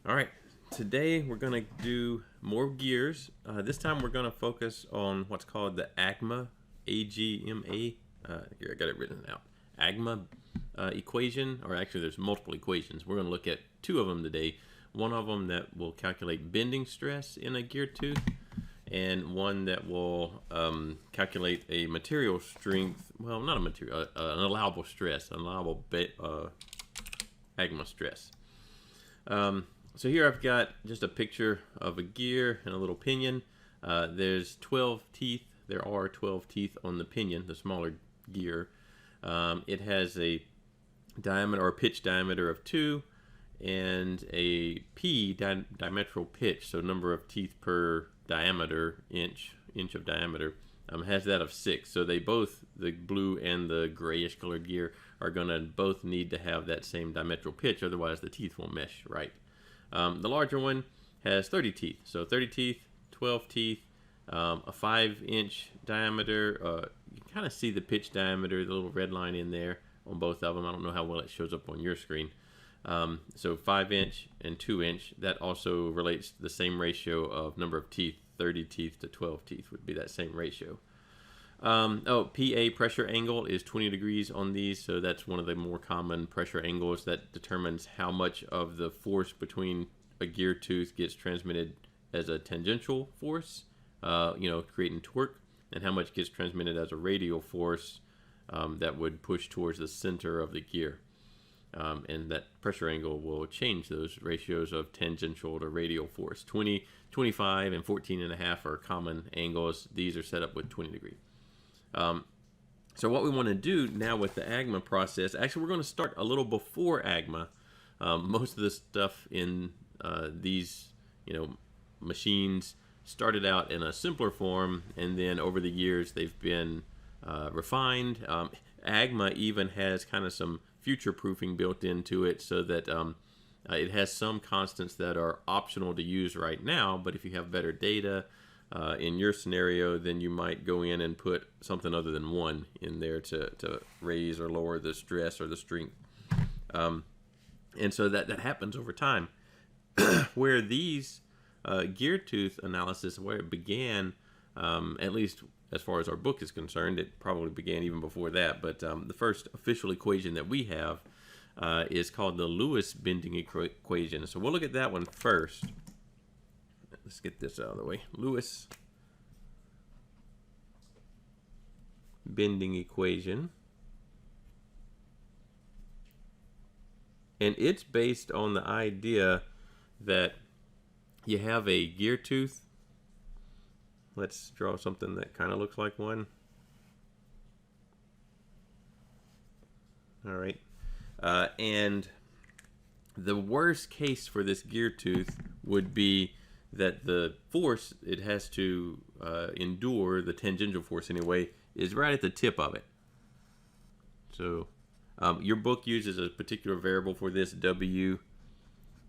All right, today we're going to do more gears. This time we're going to focus on what's called the AGMA, A-G-M-A, here I got it written out, AGMA equation, or actually there's multiple equations. We're going to look at two of them today. One of them that will calculate bending stress in a gear tooth, and one that will calculate a material strength, well, not a material, an allowable stress, an allowable AGMA stress. So here I've got just a picture of a gear and a little pinion. There's 12 teeth. There are 12 teeth on the pinion, the smaller gear. It has a diameter or pitch diameter of 2 and a P diametral pitch, so number of teeth per diameter, inch of diameter, has that of 6. So they both, the blue and the grayish colored gear, are going to both need to have that same diametral pitch, otherwise the teeth won't mesh right. The larger one has 30 teeth, so 30 teeth, 12 teeth, a 5-inch diameter. You can kind of see the pitch diameter, the little red line in there on both of them. I don't know how well it shows up on your screen. So 5-inch and 2-inch, that also relates to the same ratio of number of teeth. 30 teeth to 12 teeth would be that same ratio. PA pressure angle is 20 degrees on these, so that's one of the more common pressure angles that determines how much of the force between a gear tooth gets transmitted as a tangential force, creating torque, and how much gets transmitted as a radial force that would push towards the center of the gear. And that pressure angle will change those ratios of tangential to radial force. 20, 25, and 14.5 are common angles. These are set up with 20 degrees. So what we want to do now with the AGMA process, actually we're going to start a little before AGMA. Most of the stuff in these machines started out in a simpler form, and then over the years they've been refined. AGMA even has kind of some future proofing built into it, so that it has some constants that are optional to use right now, but if you have better data in your scenario, then you might go in and put something other than 1 in there to raise or lower the stress or the strength. And so that happens over time. Where these gear tooth analysis, where it began, at least as far as our book is concerned, it probably began even before that, but the first official equation that we have is called the Lewis bending equation. So we'll look at that one first. Let's get this out of the way. Lewis bending equation. And it's based on the idea that you have a gear tooth. Let's draw something that kind of looks like one. All right. And the worst case for this gear tooth would be that the force it has to endure, the tangential force anyway, is right at the tip of it. So your book uses a particular variable for this, W.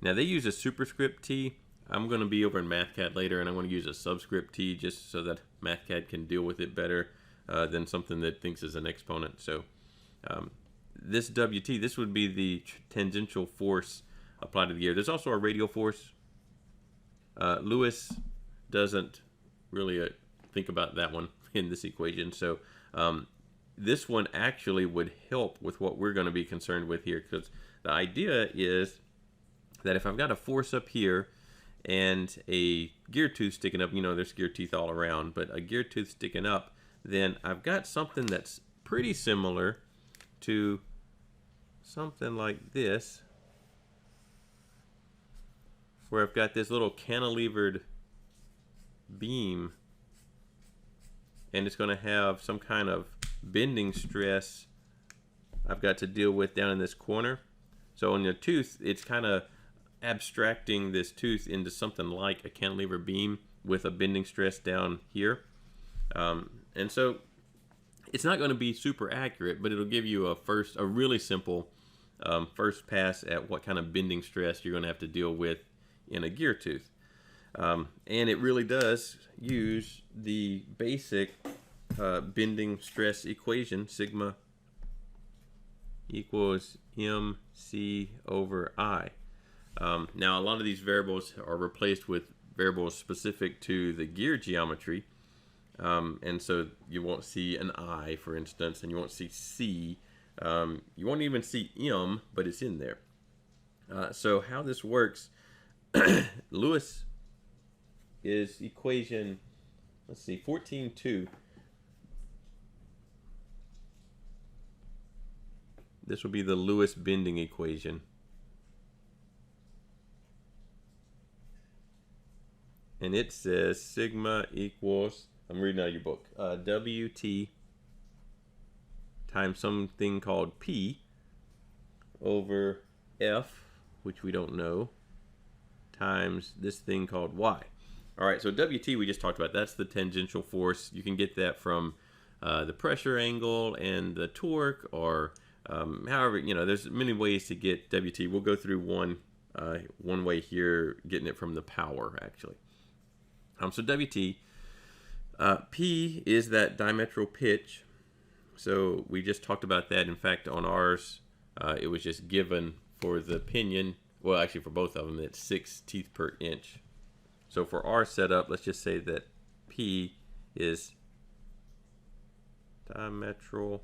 Now they use a superscript T. I'm going to be over in MathCAD later, and I'm going to use a subscript T just so that MathCAD can deal with it better than something that thinks is an exponent. So this WT, this would be the tangential force applied to the gear. There's also a radial force. Lewis doesn't really think about that one in this equation. So this one actually would help with what we're going to be concerned with here, because the idea is that if I've got a force up here and a gear tooth sticking up, there's gear teeth all around, but a gear tooth sticking up, then I've got something that's pretty similar to something like this, where I've got this little cantilevered beam, and it's going to have some kind of bending stress I've got to deal with down in this corner. So on the tooth, it's kind of abstracting this tooth into something like a cantilever beam with a bending stress down here. And so it's not going to be super accurate, but it'll give you a really simple first pass at what kind of bending stress you're going to have to deal with in a gear tooth. And it really does use the basic bending stress equation, sigma equals mc over I. Now, a lot of these variables are replaced with variables specific to the gear geometry. And so you won't see an I, for instance, and you won't see C. You won't even see M, but it's in there. So how this works, Lewis is equation, let's see, 14.2. This will be the Lewis bending equation. And it says sigma equals, I'm reading out of your book, WT times something called P over F, which we don't know, times this thing called Y. All right, so WT we just talked about. That's the tangential force. You can get that from the pressure angle and the torque, or however, you know, there's many ways to get WT. We'll go through one way here, getting it from the power, actually. So WT, P is that diametral pitch. So we just talked about that. In fact, on ours, it was just given for the pinion. Well, actually for both of them, it's 6 teeth per inch. So for our setup, let's just say that P is diametral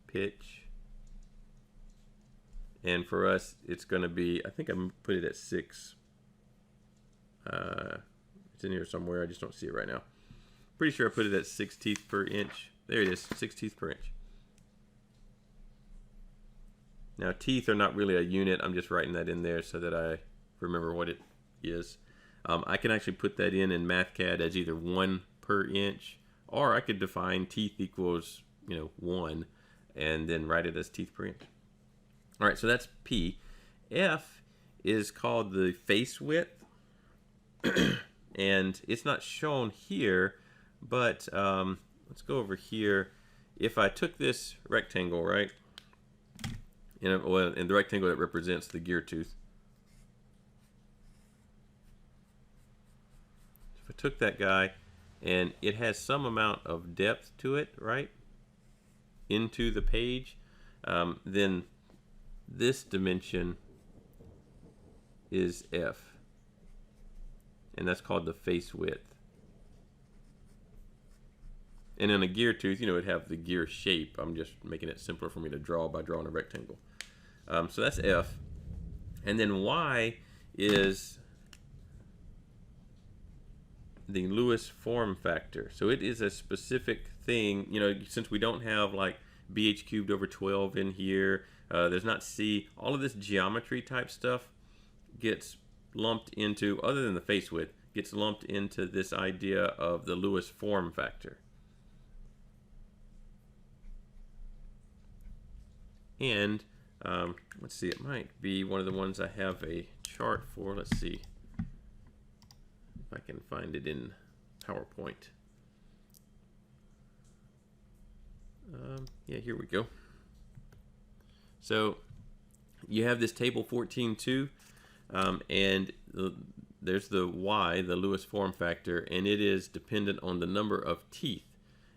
pitch. And for us, it's going to be, I think I'm put it at 6. It's in here somewhere. I just don't see it right now. Pretty sure I put it at 6 teeth per inch. There it is, 6 teeth per inch. Now, teeth are not really a unit. I'm just writing that in there so that I remember what it is. I can actually put that in MathCAD as either 1 per inch, or I could define teeth equals, 1, and then write it as teeth per inch. All right, so that's P. F is called the face width, and it's not shown here, but let's go over here. If I took this rectangle, right, and the rectangle that represents the gear tooth, if I took that guy and it has some amount of depth to it, right, into the page, then this dimension is F, and that's called the face width. And in a gear tooth, it'd have the gear shape. I'm just making it simpler for me to draw by drawing a rectangle. So that's F. And then Y is the Lewis form factor. So it is a specific thing, since we don't have like BH cubed over 12 in here, there's not C, all of this geometry type stuff gets lumped into, other than the face width, gets lumped into this idea of the Lewis form factor. And let's see, it might be one of the ones I have a chart for. Let's see if I can find it in PowerPoint. Yeah, here we go. So you have this table 14.2, and there's the Y, the Lewis form factor, and it is dependent on the number of teeth.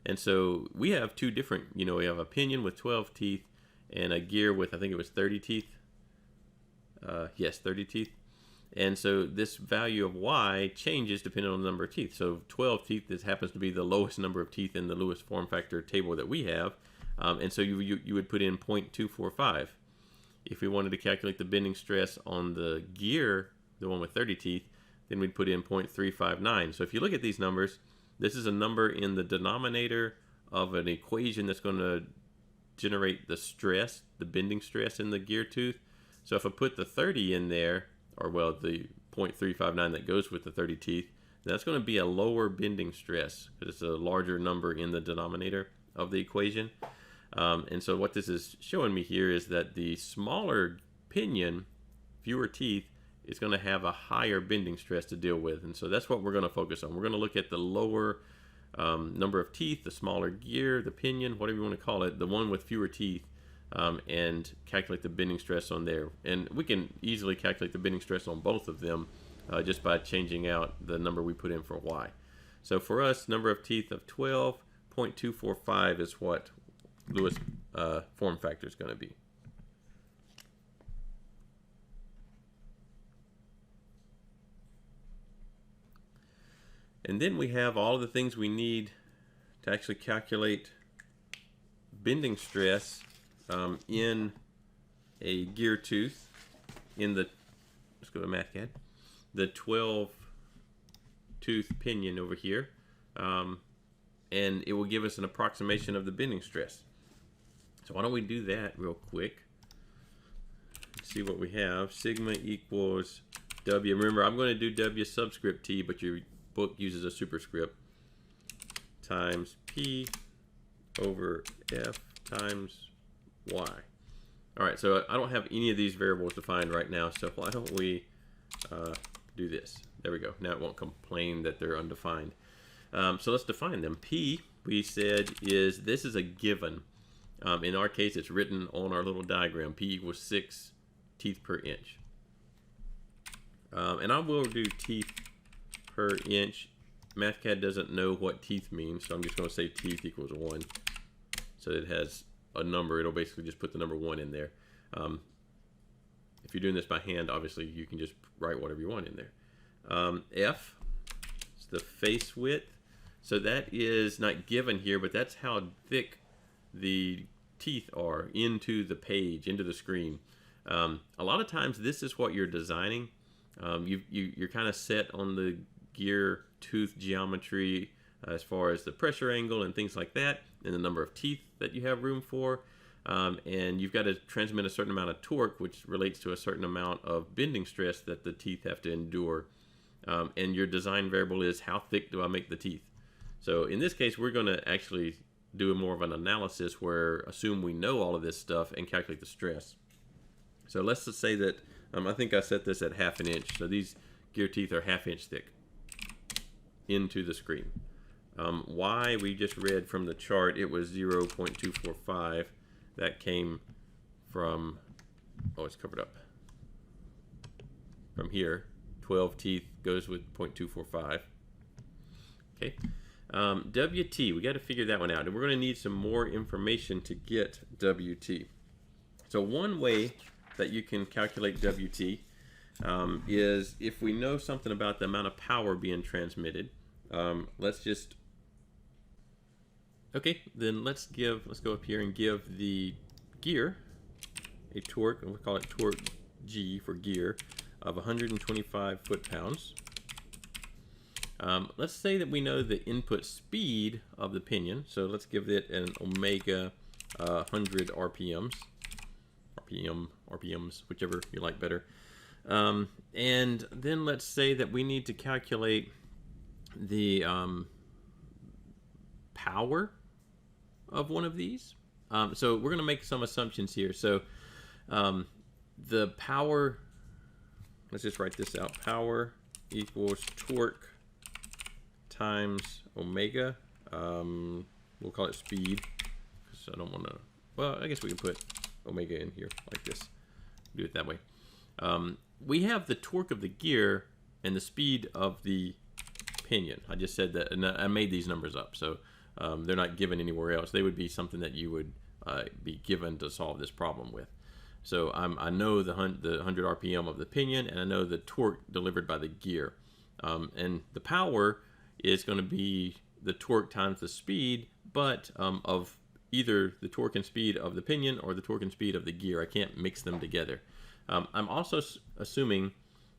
And so we have two different, we have a pinion with 12 teeth and a gear with, I think it was 30 teeth. Yes, 30 teeth. And so this value of Y changes depending on the number of teeth. So 12 teeth, this happens to be the lowest number of teeth in the Lewis form factor table that we have. And so you would put in 0.245. If we wanted to calculate the bending stress on the gear, the one with 30 teeth, then we'd put in 0.359. So if you look at these numbers, this is a number in the denominator of an equation that's going to generate the stress, the bending stress in the gear tooth. So if I put the 30 in there, or well, the 0.359 that goes with the 30 teeth, that's going to be a lower bending stress because it's a larger number in the denominator of the equation. And so what this is showing me here is that the smaller pinion, fewer teeth, is going to have a higher bending stress to deal with. And so that's what we're going to focus on. We're going to look at the lower number of teeth, the smaller gear, the pinion, whatever you want to call it, the one with fewer teeth, and calculate the bending stress on there. And we can easily calculate the bending stress on both of them just by changing out the number we put in for Y. So for us, number of teeth of 12, 0.245 is what Lewis form factor is going to be. And then we have all of the things we need to actually calculate bending stress in a gear tooth in the, let's go to MathCAD, the 12 tooth pinion over here. And it will give us an approximation of the bending stress. So why don't we do that real quick. See what we have. Sigma equals W. Remember, I'm going to do W subscript T, but your book uses a superscript, times P over F times Y. All right, so I don't have any of these variables defined right now, so why don't we do this? There we go. Now it won't complain that they're undefined. So let's define them. P, we said, is this is a given. In our case, it's written on our little diagram. P equals 6 teeth per inch. And I will do teeth per inch. MathCAD doesn't know what teeth means, so I'm just going to say teeth equals 1. So it has a number. It'll basically just put the number 1 in there. If you're doing this by hand, obviously you can just write whatever you want in there. F is the face width. So that is not given here, but that's how thick the teeth are into the page, into the screen. A lot of times this is what you're designing. You're kind of set on the gear tooth geometry as far as the pressure angle and things like that, and the number of teeth that you have room for. And you've got to transmit a certain amount of torque, which relates to a certain amount of bending stress that the teeth have to endure. And your design variable is how thick do I make the teeth? So in this case, we're going to actually do more of an analysis where assume we know all of this stuff and calculate the stress. So let's just say that I think I set this at 1/2 inch. So these gear teeth are 1/2 inch thick into the screen. Y, we just read from the chart, it was 0.245. That came from, oh, it's covered up. From here, 12 teeth goes with 0.245. Okay. WT, we got to figure that one out. And we're going to need some more information to get WT. So one way that you can calculate WT is if we know something about the amount of power being transmitted. Let's just, okay, then let's go up here and give the gear a torque, and we'll call it torque G for gear, of 125 foot-pounds. Let's say that we know the input speed of the pinion, so let's give it an omega 100 RPMs. RPMs, whichever you like better. And then let's say that we need to calculate the power of one of these. So we're going to make some assumptions here. So the power, let's just write this out. Power equals torque times omega. We'll call it speed, because I don't want to, well, I guess we can put omega in here like this. Do it that way. We have the torque of the gear and the speed of the pinion. I just said that, and I made these numbers up, so they're not given anywhere else. They would be something that you would be given to solve this problem with. So I know the 100 RPM of the pinion, and I know the torque delivered by the gear. And the power is going to be the torque times the speed, but of either the torque and speed of the pinion or the torque and speed of the gear. I can't mix them together. I'm also assuming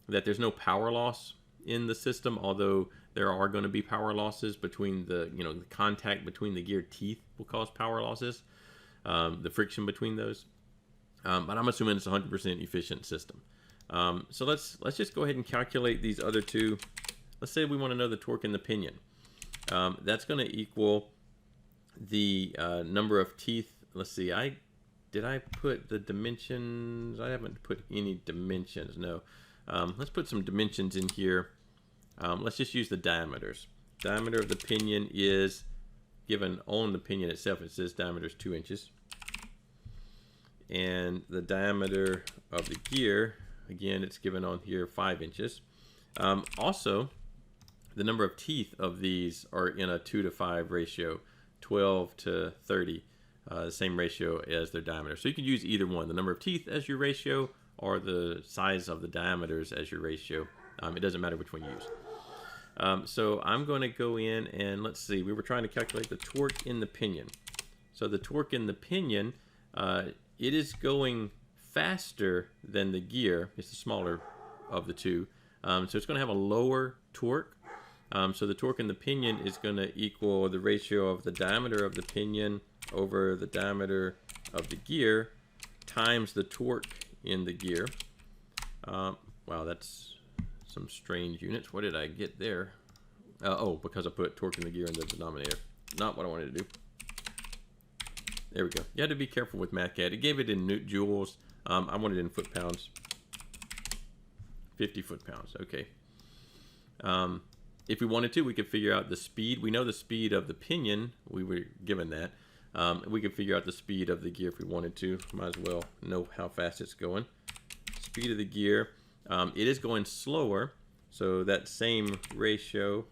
that there's no power loss in the system, although there are going to be power losses between the, the contact between the gear teeth will cause power losses, the friction between those. But I'm assuming it's a 100% efficient system. So let's just go ahead and calculate these other two. Let's say we want to know the torque in the pinion. That's going to equal the number of teeth. Let's see, did I put the dimensions? I haven't put any dimensions, no. Let's put some dimensions in here. Let's just use the diameters. Diameter of the pinion is given on the pinion itself. It says diameter is 2 inches. And the diameter of the gear, again, it's given on here 5 inches. Also, the number of teeth of these are in a 2:5 ratio, 12 to 30, the same ratio as their diameter. So you can use either one, the number of teeth as your ratio or the size of the diameters as your ratio. It doesn't matter which one you use. So I'm going to go in and let's see. We were trying to calculate the torque in the pinion. So the torque in the pinion, it is going faster than the gear. It's the smaller of the two. So it's going to have a lower torque. So the torque in the pinion is going to equal the ratio of the diameter of the pinion over the diameter of the gear times the torque in the gear. Wow, that's some strange units. What did I get there? Oh, because I put torque in the gear in the denominator. Not what I wanted to do. There we go. You had to be careful with MathCAD. It gave it in joules. I wanted it in foot-pounds. 50 foot-pounds. Okay. If we wanted to, we could figure out the speed. We know the speed of the pinion. We were given that. We could figure out the speed of the gear if we wanted to. Might as well know how fast it's going. Speed of the gear. It is going slower. So that same ratio.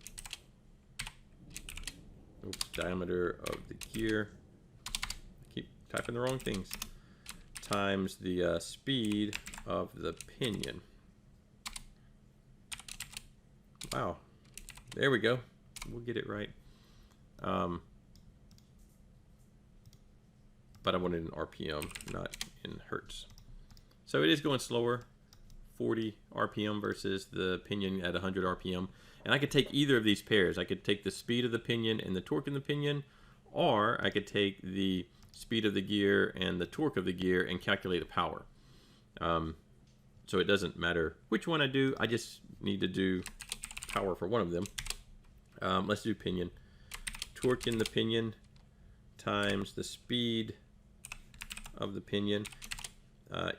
Oops, diameter of the gear. I keep typing the wrong things. Times the speed of the pinion. Wow. There we go. We'll get it right. But I wanted in RPM, not in Hertz. So it is going slower. 40 RPM versus the pinion at 100 RPM. And I could take either of these pairs. I could take the speed of the pinion and the torque in the pinion, or I could take the speed of the gear and the torque of the gear and calculate the power. So it doesn't matter which one I do. I just need to do power for one of them. Let's do pinion. Torque in the pinion times the speed of the pinion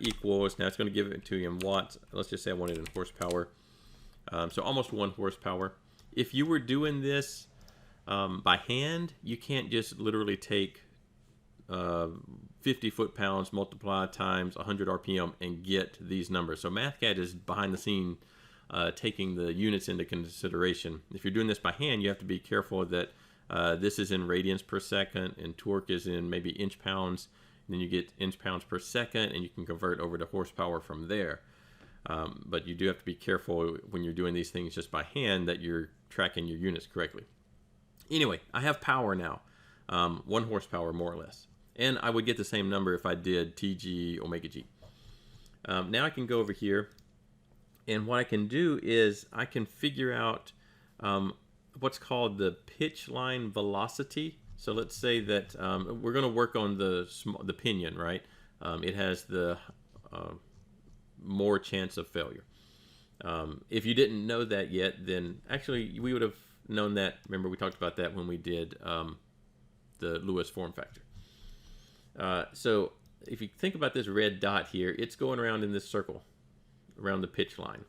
equals, now it's going to give it to you in watts. Let's just say I want it in horsepower. So almost 1 horsepower. If you were doing this by hand, you can't just literally take 50 foot-pounds multiplied times 100 RPM and get these numbers. So MathCAD is behind the scene taking the units into consideration. If you're doing this by hand, you have to be careful that this is in radians per second and torque is in maybe inch-pounds. Then you get inch-pounds per second, and you can convert over to horsepower from there. But you do have to be careful when you're doing these things just by hand that you're tracking your units correctly. Anyway, I have power now, 1 horsepower more or less. And I would get the same number if I did TG omega G. Now I can go over here, and what I can do is I can figure out what's called the pitch line velocity. So let's say that we're going to work on the pinion, right? It has the more chance of failure. If you didn't know that yet, then actually we would have known that. Remember, we talked about that when we did the Lewis form factor. So if you think about this red dot here, it's going around in this circle around the pitch line,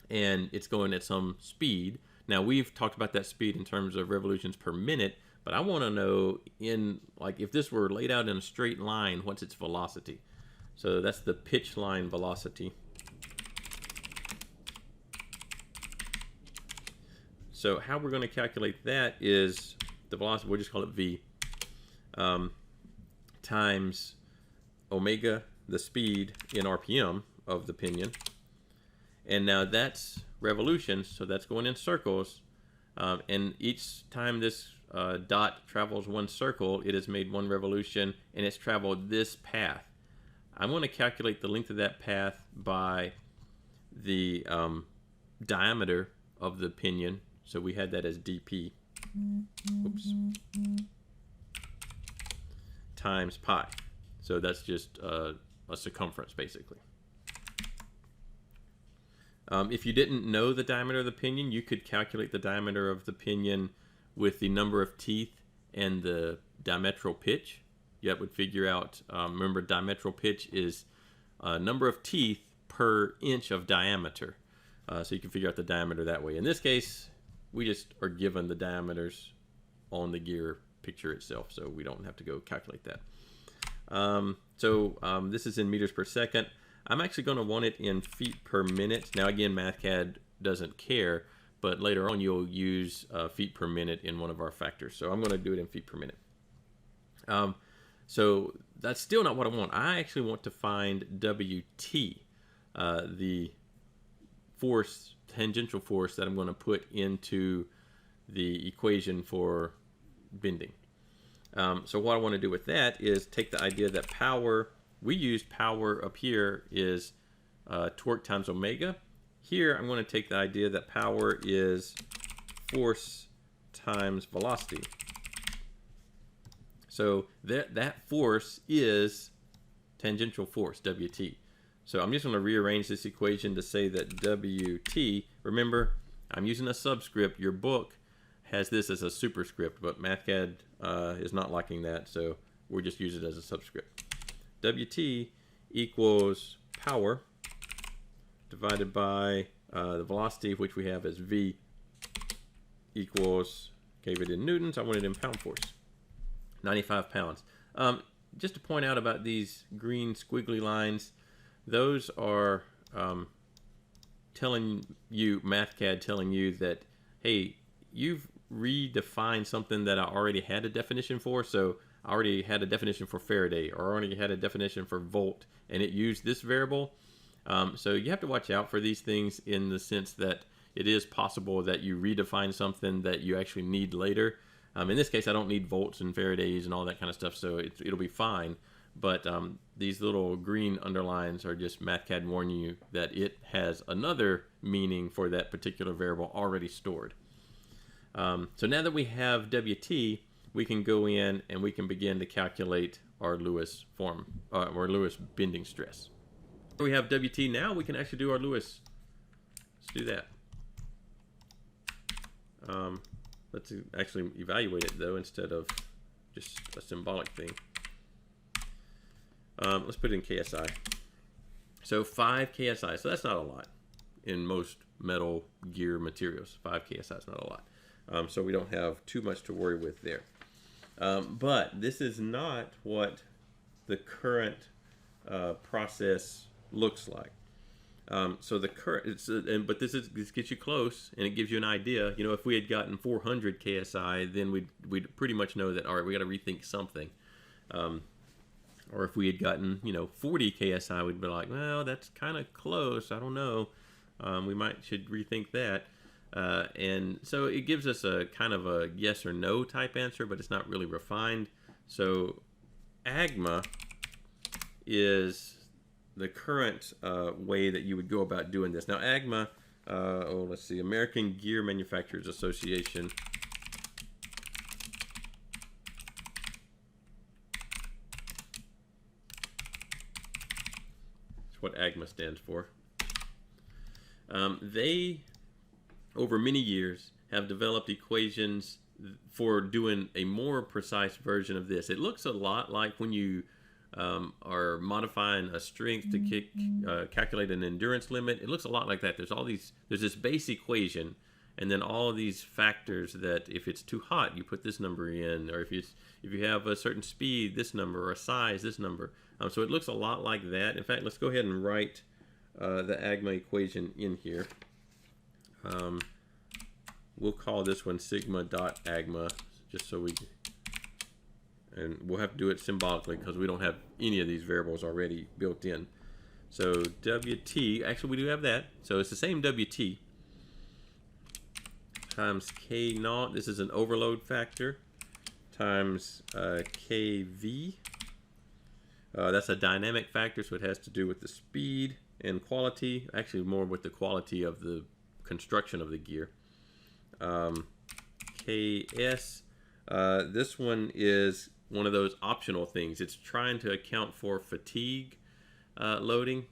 and it's going at some speed. Now we've talked about that speed in terms of revolutions per minute, but I want to know, if this were laid out in a straight line, what's its velocity? So that's the pitch line velocity. So how we're going to calculate that is the velocity, we'll just call it V, times omega, the speed in RPM of the pinion. And now that's revolutions, so that's going in circles. And each time this dot travels 1 circle, it has made 1 revolution, and it's traveled this path. I'm going to calculate the length of that path by the diameter of the pinion. So we had that as dp. Oops. Times pi. So that's just a circumference, basically. If you didn't know the diameter of the pinion, you could calculate the diameter of the pinion with the number of teeth and the diametral pitch. That would figure out, remember, diametral pitch is number of teeth per inch of diameter. So you can figure out the diameter that way. In this case, we just are given the diameters on the gear picture itself, so we don't have to go calculate that. This is in meters per second. I'm actually going to want it in feet per minute. Now again, MathCAD doesn't care, but later on you'll use feet per minute in one of our factors. So I'm going to do it in feet per minute. So that's still not what I want. I actually want to find WT, the force, tangential force that I'm going to put into the equation for bending. So what I want to do with that is take the idea that power, we used power up here is torque times omega. Here I'm going to take the idea that power is force times velocity. So that force is tangential force, WT. So I'm just going to rearrange this equation to say that WT, remember, I'm using a subscript. Your book has this as a superscript, but MathCAD is not liking that, so we'll just use it as a subscript. WT equals power divided by the velocity, which we have as V, equals, gave it in newtons, I want it in pound force, 95 pounds. Just to point out about these green squiggly lines, those are telling you, MathCAD telling you that, hey, you've redefined something that I already had a definition for. So I already had a definition for Faraday, or already had a definition for volt, and it used this variable. So you have to watch out for these things in the sense that it is possible that you redefine something that you actually need later. In this case, I don't need volts and Faradays and all that kind of stuff, so it'll be fine. But these little green underlines are just MathCAD warning you that it has another meaning for that particular variable already stored. So now that we have WT, we can go in and we can begin to calculate our Lewis form, or Lewis bending stress. We have WT now, we can actually do our Lewis. Let's do that. Let's actually evaluate it though, instead of just a symbolic thing. Let's put it in KSI. So 5 KSI, so that's not a lot in most metal gear materials. 5 KSI is not a lot. So we don't have too much to worry with there. But this is not what the current process looks like. So the current, but this gets you close, and it gives you an idea. You know, if we had gotten 400 KSI, then we'd pretty much know that, all right, we got to rethink something. Or if we had gotten, 40 KSI, we'd be like, well, that's kind of close. I don't know. We should rethink that. And so it gives us a kind of a yes or no type answer, but it's not really refined. So AGMA is the current way that you would go about doing this. Now AGMA, let's see, American Gear Manufacturers Association. That's what AGMA stands for. They, over many years, have developed equations for doing a more precise version of this. It looks a lot like when you are modifying a strength to calculate an endurance limit. It looks a lot like that. There's this base equation, and then all of these factors that if it's too hot, you put this number in, or if you have a certain speed, this number, or a size, this number. So it looks a lot like that. In fact, let's go ahead and write the AGMA equation in here. We'll call this one sigma.agma, just so and we'll have to do it symbolically because we don't have any of these variables already built in. So WT, actually we do have that, so it's the same WT times K naught, this is an overload factor, times KV. That's a dynamic factor, so it has to do with the speed and quality, actually more with the quality of the construction of the gear. KS, this one is one of those optional things. It's trying to account for fatigue loading,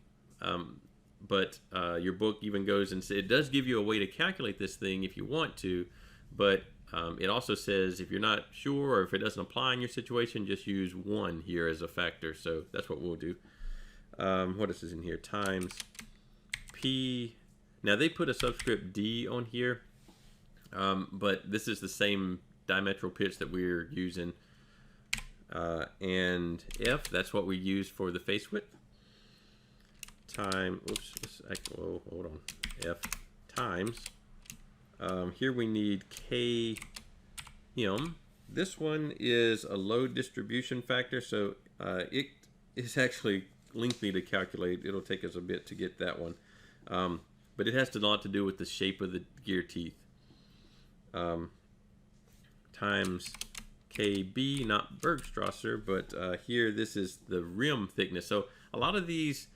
but your book even goes and says it does give you a way to calculate this thing if you want to, but it also says if you're not sure or if it doesn't apply in your situation, just use 1 here as a factor. So that's what we'll do. What else is in here? Times P. Now they put a subscript D on here, but this is the same diametral pitch that we're using. And F, that's what we use for the face width. Hold on. F times. Here we need KM. This one is a load distribution factor, so it is actually lengthy to calculate. It'll take us a bit to get that one. but it has a lot to do with the shape of the gear teeth. Times KB, not Bergstrasser, but here this is the rim thickness. So a lot of these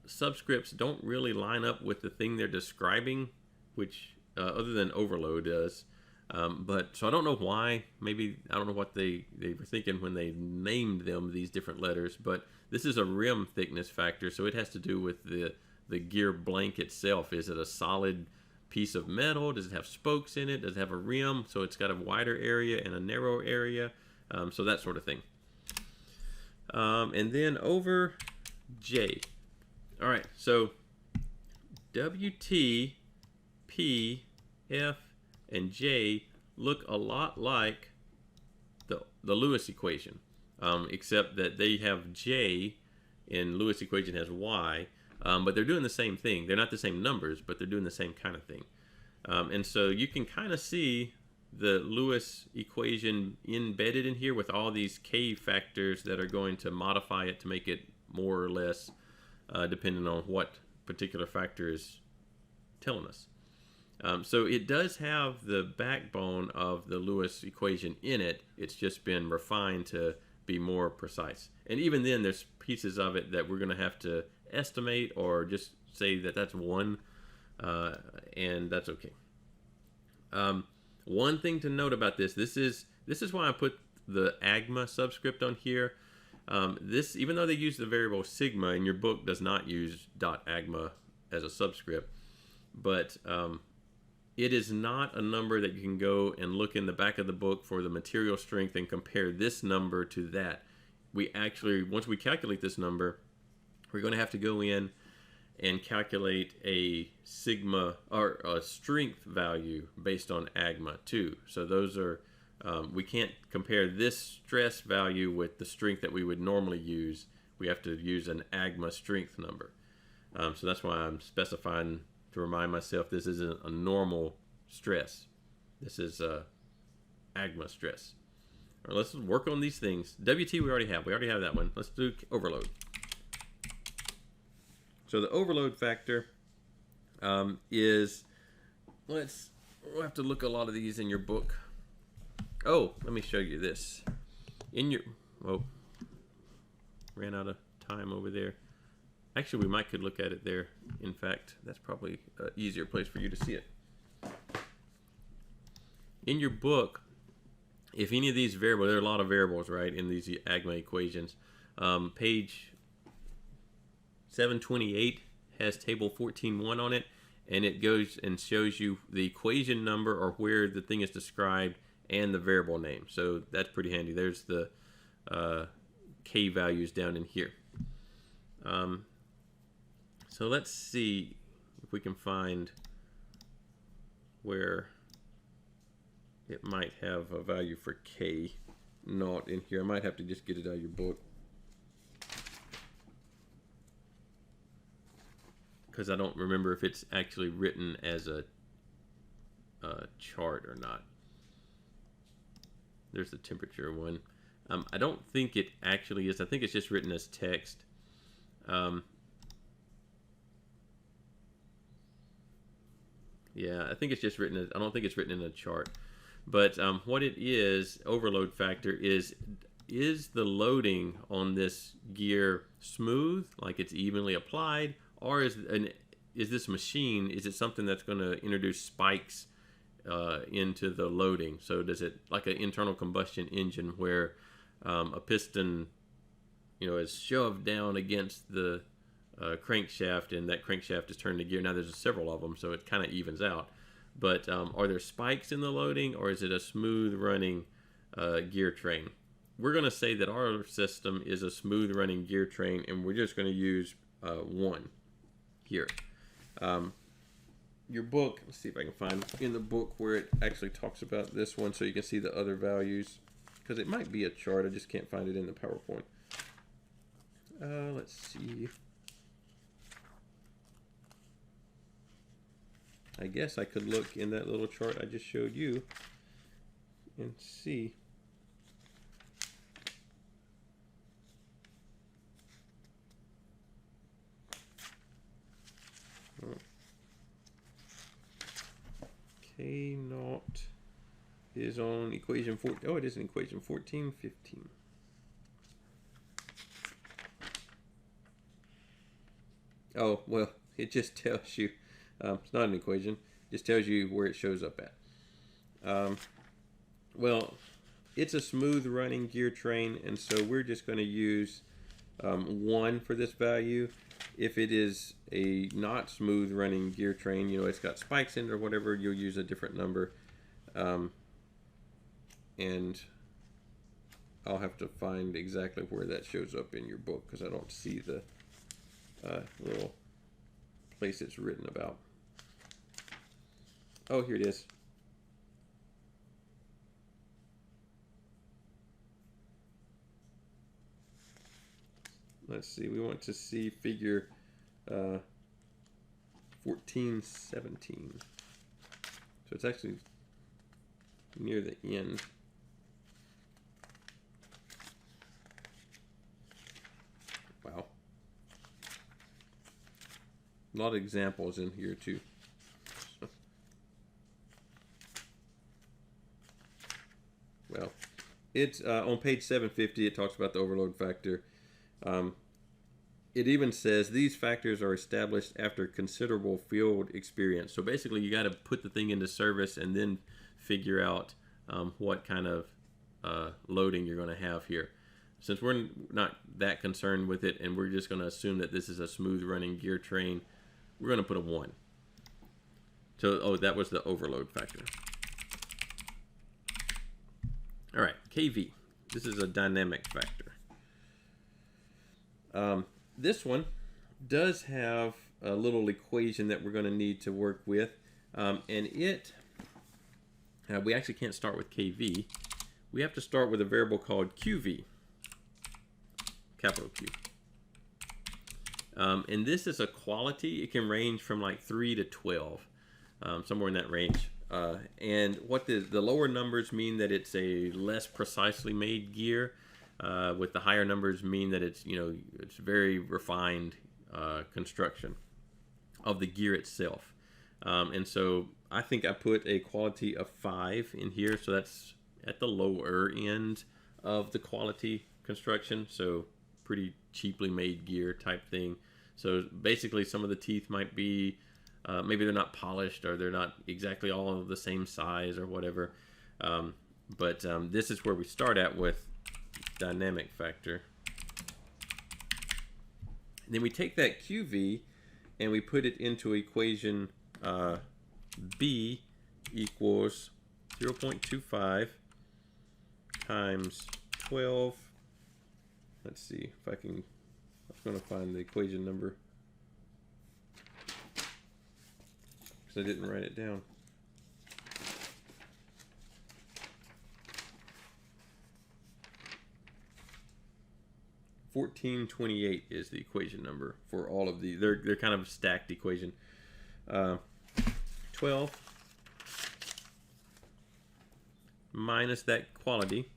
subscripts don't really line up with the thing they're describing, which other than overload does. But so I don't know why. Maybe I don't know what they were thinking when they named them these different letters. But this is a rim thickness factor, so it has to do with the gear blank itself. Is it a solid piece of metal? Does it have spokes in it? Does it have a rim? So it's got a wider area and a narrow area. So that sort of thing. And then over J. All right, so WT, P, F, and J look a lot like the Lewis equation, except that they have J and Lewis equation has Y, but they're doing the same thing. They're not the same numbers, but they're doing the same kind of thing. And so you can kind of see the Lewis equation embedded in here with all these K factors that are going to modify it to make it more or less depending on what particular factor is telling us. So it does have the backbone of the Lewis equation in it. It's just been refined to be more precise. And even then, there's pieces of it that we're going to have to estimate or just say that that's 1, and that's okay. One thing to note about this is why I put the AGMA subscript on here. This, even though they use the variable sigma, and your book does not use .agma as a subscript, but it is not a number that you can go and look in the back of the book for the material strength and compare this number to that. We actually, once we calculate this number, we're going to have to go in and calculate a sigma or a strength value based on AGMA too. So those are, we can't compare this stress value with the strength that we would normally use. We have to use an AGMA strength number. So that's why I'm specifying to remind myself this isn't a normal stress. This is AGMA stress. All right, let's work on these things. WT we already have. We already have that one. Let's do overload. So the overload factor is, we'll have to look a lot of these in your book. Oh, let me show you this. In your, oh, ran out of time over there. Actually, we could look at it there. In fact, that's probably an easier place for you to see it. In your book, if any of these variables, there are a lot of variables, right, in these AGMA equations. Page 728 has table 14.1 on it, and it goes and shows you the equation number or where the thing is described and the variable name. So that's pretty handy. There's the K values down in here. So let's see if we can find where it might have a value for K not in here. I might have to just get it out of your book, because I don't remember if it's actually written as a chart or not. There's the temperature one. I don't think it actually is. I think it's just written as text. Yeah, I think it's just written as, I don't think it's written in a chart. But what it is, overload factor, is the loading on this gear smooth, like it's evenly applied, or is this machine, is it something that's going to introduce spikes into the loading? So does it, like an internal combustion engine where a piston, is shoved down against the crankshaft, and that crankshaft is turned to gear. Now there's several of them, so it kind of evens out. But are there spikes in the loading, or is it a smooth running gear train? We're going to say that our system is a smooth running gear train, and we're just going to use 1 here. Your book, let's see if I can find in the book where it actually talks about this one so you can see the other values, because it might be a chart. I just can't find it in the PowerPoint. Let's see. I guess I could look in that little chart I just showed you and see. A naught is on equation 4. Oh, it is in equation 14, 15. Oh, well, it just tells you, it's not an equation, it just tells you where it shows up at. Well, it's a smooth running gear train, and so we're just going to use 1 for this value. If it is a not smooth running gear train, you know, it's got spikes in it or whatever, you'll use a different number. And I'll have to find exactly where that shows up in your book because I don't see the little place it's written about. Oh, here it is. Let's see, we want to see figure 1417. So it's actually near the end. Wow. A lot of examples in here too. Well, it's on page 750, it talks about the overload factor. It even says these factors are established after considerable field experience. So basically, you got to put the thing into service and then figure out what kind of loading you're going to have here. Since we're not that concerned with it, and we're just going to assume that this is a smooth running gear train, we're going to put a 1. So, oh, that was the overload factor. All right, KV. This is a dynamic factor. This one does have a little equation that we're going to need to work with, and we actually can't start with KV. We have to start with a variable called QV, capital Q. And this is a quality. It can range from like 3 to 12, somewhere in that range. And what the lower numbers mean that it's a less precisely made gear. With the higher numbers mean that it's, you know, it's very refined construction of the gear itself. And so I think I put a quality of 5 in here, so that's at the lower end of the quality construction, so pretty cheaply made gear type thing. So basically some of the teeth might be, maybe they're not polished or they're not exactly all of the same size or whatever. But this is where we start at with dynamic factor. And then we take that QV and we put it into equation B equals 0.25 times 12. Let's see if I can, I'm going to find the equation number because I didn't write it down. $14.28 is the equation number for all of these. They're kind of a stacked equation. 12 minus that quality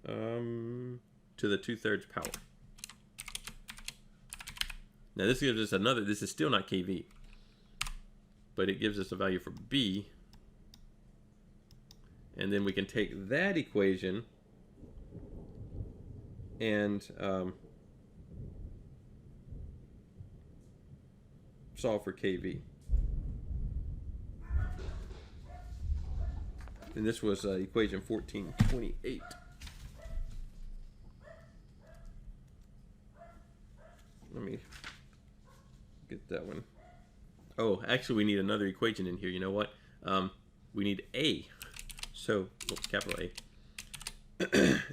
to the 2/3 power. Now this gives us another, this is still not KV, but it gives us a value for B. And then we can take that equation and solve for KV. And this was equation 1428. Let me get that one. Oh, actually we need another equation in here. You know what? We need A. So, capital A.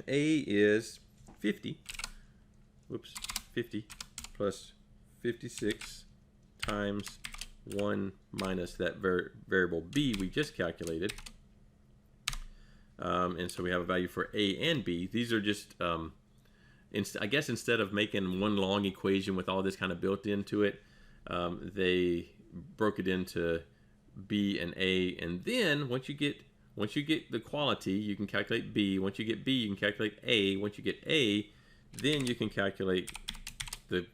A is 50. Whoops. 50 plus 56 times 1 minus that variable B we just calculated. And so we have a value for A and B. These are just, I guess instead of making one long equation with all this kind of built into it, they broke it into B and A. And then once you get the quality, you can calculate B. Once you get B, you can calculate A. Once you get A, then you can calculate the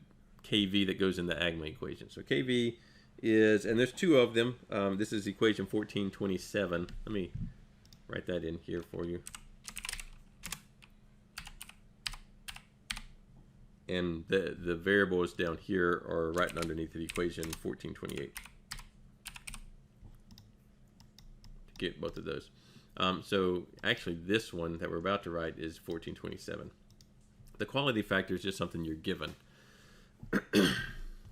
KV that goes in the AGMA equation. So KV is, and there's two of them. This is equation 1427. Let me write that in here for you. And the variables down here are right underneath the equation 1428. To get both of those. So actually this one that we're about to write is 1427. The quality factor is just something you're given.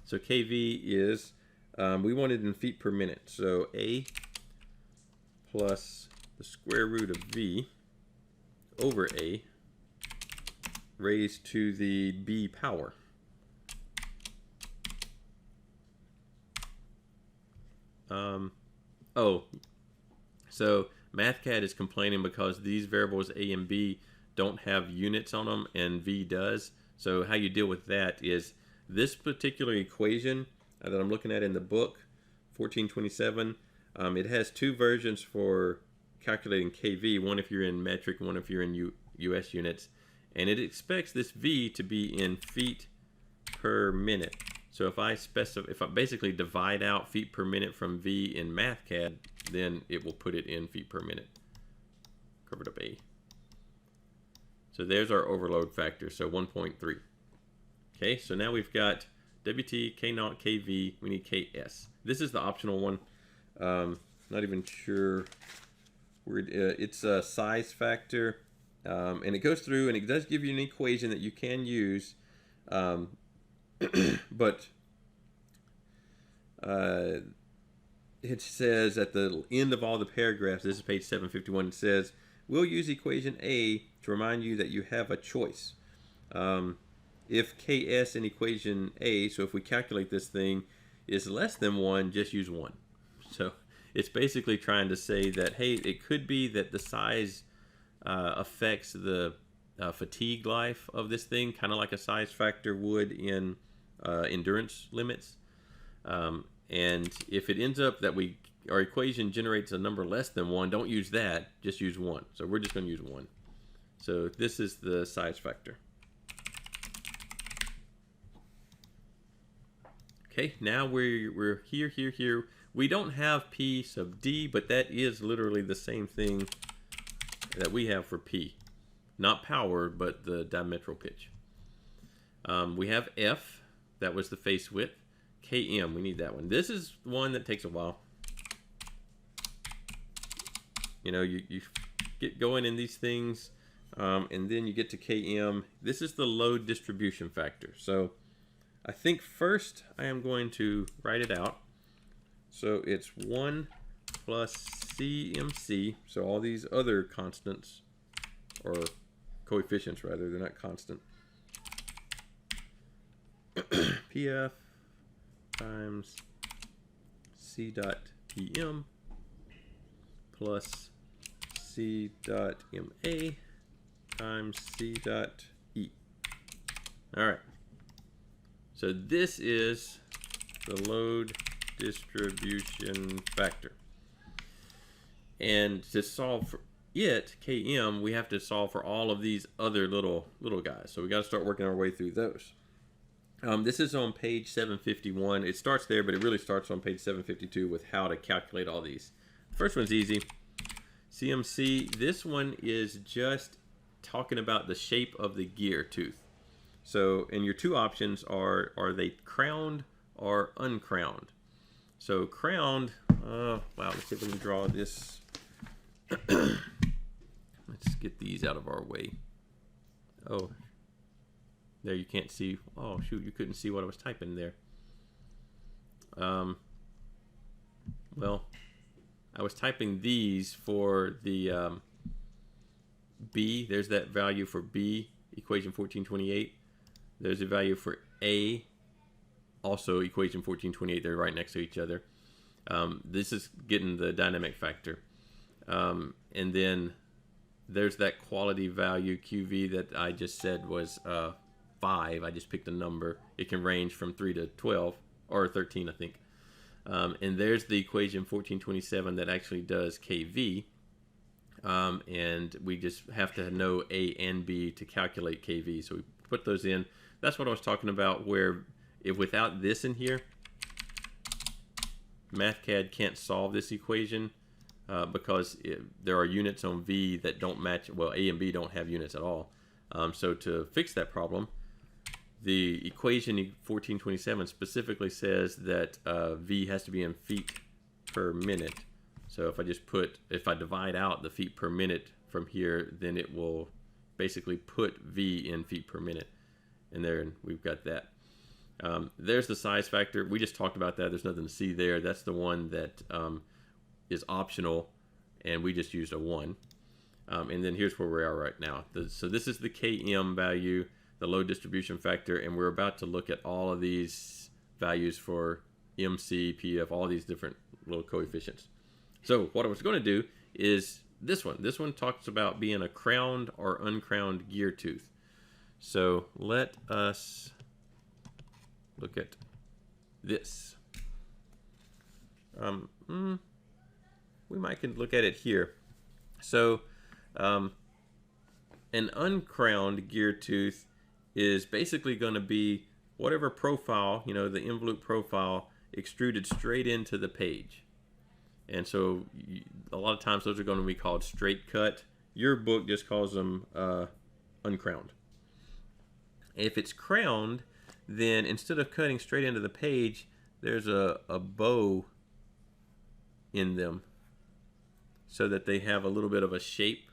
So kV is, we want it in feet per minute. So A plus the square root of V over A raised to the B power. So MathCAD is complaining because these variables A and B don't have units on them and V does. So how you deal with that is this particular equation that I'm looking at in the book, 1427, it has two versions for calculating kV, one if you're in metric, one if you're in US units. And it expects this V to be in feet per minute. So if I basically divide out feet per minute from V in MathCAD, then it will put it in feet per minute. Covered up A. So there's our overload factor, so 1.3. Okay, so now we've got WT, K0, KV, we need KS. This is the optional one. Not even sure where it's a size factor. And it goes through and it does give you an equation that you can use, but it says at the end of all the paragraphs, this is page 751, it says, we'll use equation A to remind you that you have a choice. If Ks in equation A, so if we calculate this thing, is less than 1, just use 1. So it's basically trying to say that, hey, it could be that the size affects the fatigue life of this thing, kind of like a size factor would in endurance limits. And if it ends up that our equation generates a number less than 1, don't use that, just use 1. So we're just going to use 1. So this is the size factor. Okay, now we're here. We don't have P sub D, but that is literally the same thing that we have for P. Not power, but the diametral pitch. We have F, that was the face width. KM, we need that one. This is one that takes a while. You know, you get going in these things, and then you get to KM. This is the load distribution factor. So I think first I am going to write it out. So it's 1 plus CMC. So all these other constants, or coefficients rather, they're not constant. PF times C dot PM plus C dot MA times C dot E. All right. So this is the load distribution factor. And to solve for it, Km, we have to solve for all of these other little guys. So we got to start working our way through those. This is on page 751. It starts there, but it really starts on page 752 with how to calculate all these. The first one's easy. CMC, this one is just talking about the shape of the gear tooth. So, and your two options are they crowned or uncrowned? So crowned, wow, let's see if we can draw this. Let's get these out of our way. Oh, there you can't see. Oh shoot, you couldn't see what I was typing there. Well, I was typing these for the B. There's that value for B, equation 1428. There's a value for A, also equation 1428. They're right next to each other. This is getting the dynamic factor. And then there's that quality value QV that I just said was 5. I just picked a number. It can range from 3 to 12 or 13, I think. And there's the equation 1427 that actually does KV. And we just have to know A and B to calculate KV. So we put those in. That's what I was talking about, where if without this in here, MathCAD can't solve this equation because there are units on V that don't match. Well, A and B don't have units at all. So to fix that problem, the equation 1427 specifically says that V has to be in feet per minute. So if I divide out the feet per minute from here, then it will basically put V in feet per minute. And there we've got that. There's the size factor. We just talked about that. There's nothing to see there. That's the one that is optional, and we just used a 1. And then here's where we are right now. So this is the Km value, the load distribution factor, and we're about to look at all of these values for MC, PF, all these different little coefficients. So what I was going to do is this one. This one talks about being a crowned or uncrowned gear tooth. So let us look at this. We might can look at it here. So an uncrowned gear tooth is basically going to be whatever profile, the involute profile, extruded straight into the page. And so a lot of times those are going to be called straight cut. Your book just calls them uncrowned. If it's crowned, then instead of cutting straight into the page, there's a bow in them so that they have a little bit of a shape.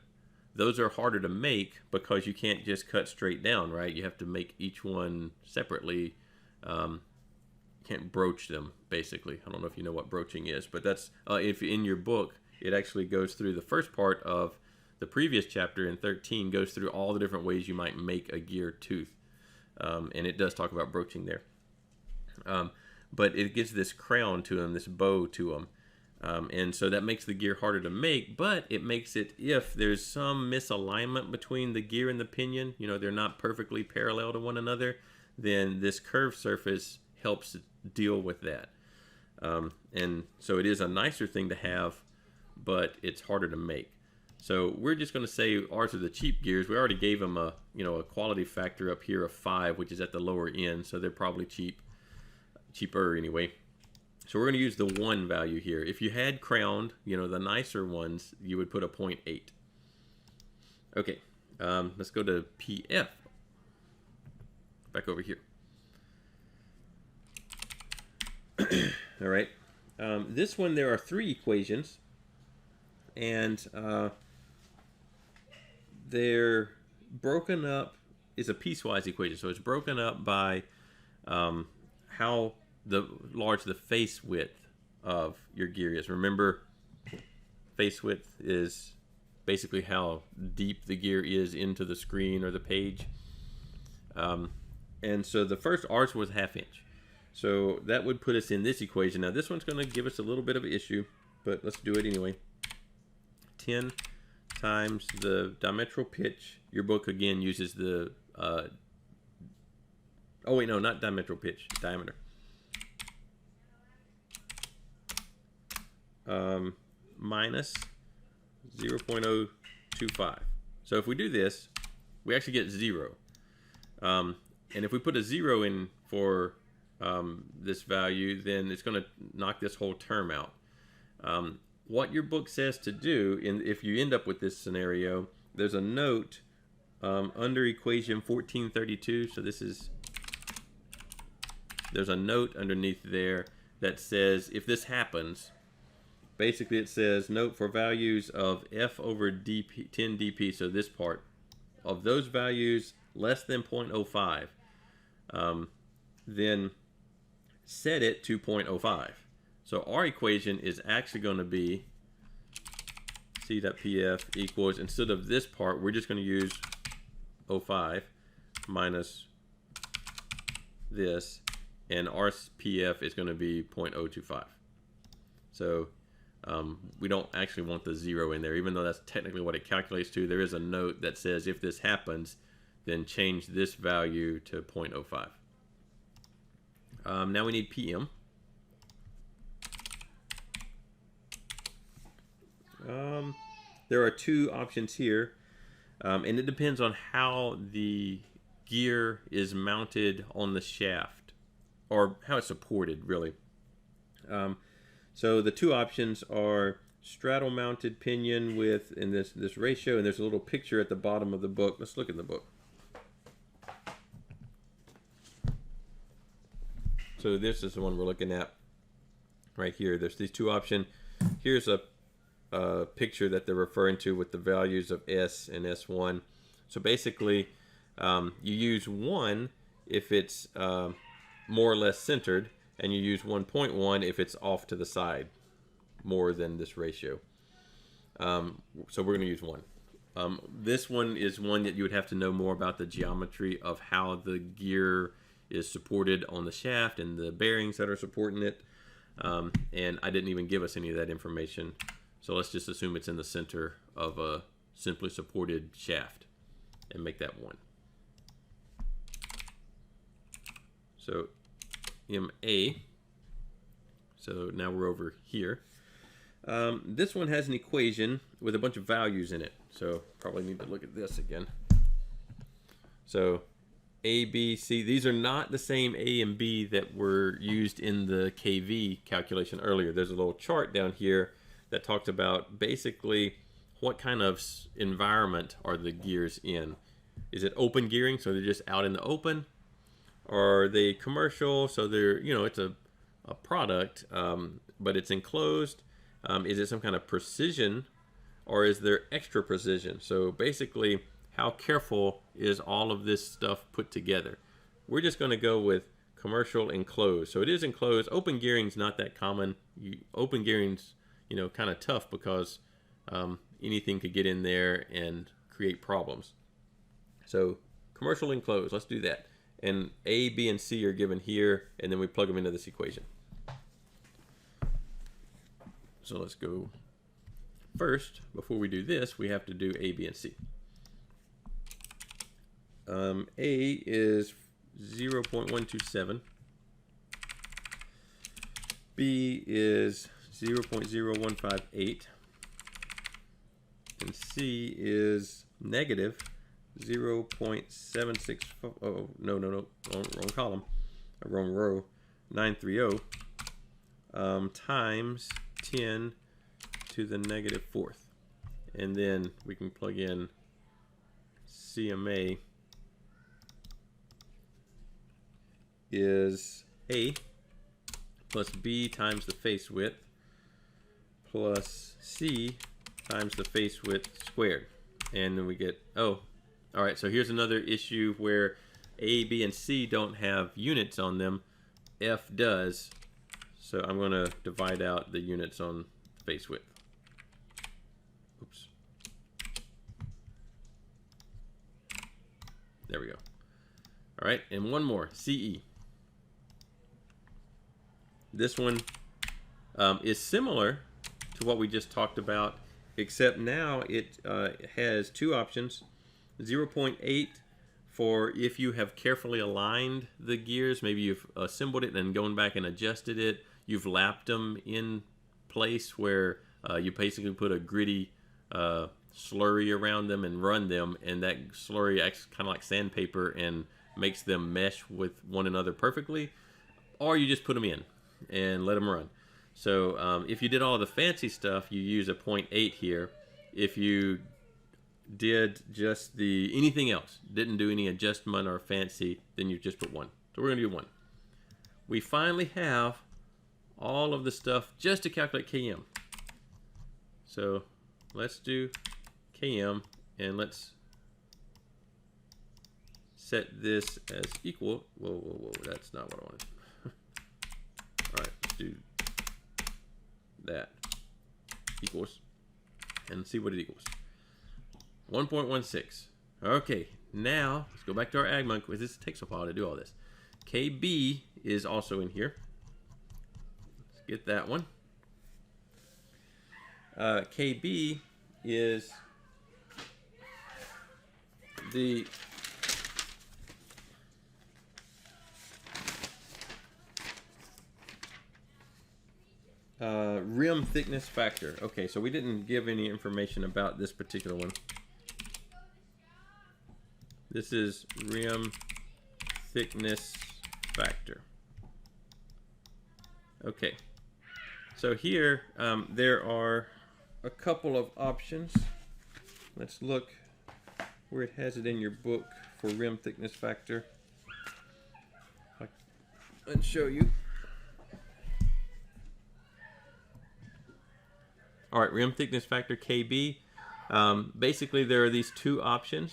Those are harder to make because you can't just cut straight down, right? You have to make each one separately. Can't broach them, basically. I don't know if you know what broaching is, but that's if in your book it actually goes through the first part of the previous chapter in 13, goes through all the different ways you might make a gear tooth, and it does talk about broaching there. But it gives this crown to them, this bow to them, and so that makes the gear harder to make. But it makes it, if there's some misalignment between the gear and the pinion, they're not perfectly parallel to one another, then this curved surface helps deal with that. And so it is a nicer thing to have, but it's harder to make. So we're just going to say ours are the cheap gears. We already gave them a quality factor up here of 5, which is at the lower end, so they're probably cheaper anyway. So we're going to use the 1 value here. If you had crowned, the nicer ones, you would put a 0.8. Okay, let's go to PF. Back over here. All right. This one, there are 3 equations, and they're broken up. Is a piecewise equation, so it's broken up by how large the face width of your gear is. Remember, face width is basically how deep the gear is into the screen or the page. And so the first ours was 1/2 inch. So that would put us in this equation. Now this one's going to give us a little bit of an issue, but let's do it anyway. 10 times the diametral pitch. Your book again uses the, oh wait, no, not diametral pitch, diameter. Minus 0.025. So if we do this, we actually get 0. And if we put a 0 in for this value, then it's going to knock this whole term out. What your book says to do, if you end up with this scenario, there's a note under equation 1432. So there's a note underneath there that says if this happens, basically it says note for values of f over dp, 10 dp, so this part, of those values less than 0.05, then set it to 0.05. So our equation is actually going to be C.PF equals, instead of this part, we're just going to use 0.05 minus this, and our PF is going to be 0.025. So we don't actually want the 0 in there, even though that's technically what it calculates to. There is a note that says if this happens, then change this value to 0.05. Now we need PM. There are 2 options here, and it depends on how the gear is mounted on the shaft, or how it's supported, really. So the two options are straddle mounted pinion with in this ratio, and there's a little picture at the bottom of the book. Let's look in the book. So this is the one we're looking at right here. There's these two options. Here's a picture that they're referring to with the values of S and S1. So basically, you use 1 if it's more or less centered, and you use 1.1 if it's off to the side more than this ratio. So we're going to use 1. This one is one that you would have to know more about the geometry of how the gear is supported on the shaft and the bearings that are supporting it. And I didn't even give us any of that information. So let's just assume it's in the center of a simply supported shaft and make that 1. So MA. So now we're over here. This one has an equation with a bunch of values in it. So probably need to look at this again. So A, B, C. These are not the same A and B that were used in the KV calculation earlier. There's a little chart down here that talks about basically what kind of environment are the gears in. Is it open gearing, so they're just out in the open? Or are they commercial, so they're, you know, it's a product, but it's enclosed? Is it some kind of precision, or is there extra precision? So basically, how careful is all of this stuff put together? We're just going to go with commercial enclosed. So it is enclosed. Open gearing's not that common. Open gearing's, you know, kind of tough because anything could get in there and create problems. So commercial enclosed, let's do that. And A, B, and C are given here, and then we plug them into this equation. So let's go first. Before we do this, we have to do A, B, and C. A is 0.127. B is 0.0158. And C is negative 0.76. Oh, no, wrong column, wrong row. 930 times 10 to the negative 4th. And then we can plug in CMA is A plus B times the face width plus C times the face width squared. And then we get, oh, all right, so here's another issue where A, B, and C don't have units on them. F does. So I'm going to divide out the units on face width. Oops. There we go. All right, and one more, CE. This one is similar to what we just talked about, except now it has two options. 0.8 for if you have carefully aligned the gears, maybe you've assembled it and going back and adjusted it, you've lapped them in place where you basically put a gritty slurry around them and run them, and that slurry acts kind of like sandpaper and makes them mesh with one another perfectly, or you just put them in and let them run. So if you did all the fancy stuff, you use a 0.8 here. If you did just the anything else, didn't do any adjustment or fancy, then you just put 1. So we're going to do 1. We finally have all of the stuff just to calculate KM. So let's do KM, and let's set this as equal. Whoa, that's not what I wanted. All right, let's do that. Equals, and see what it equals. 1.16. Okay, now let's go back to our AGMA because this takes a while to do all this. KB is also in here. Let's get that one. KB is the rim thickness factor. Okay, so we didn't give any information about this particular one. This is rim thickness factor. Okay, So here there are a couple of options. Let's look where it has it in your book for rim thickness factor. Let's show you. All right, rim thickness factor KB. Basically, there are these two options.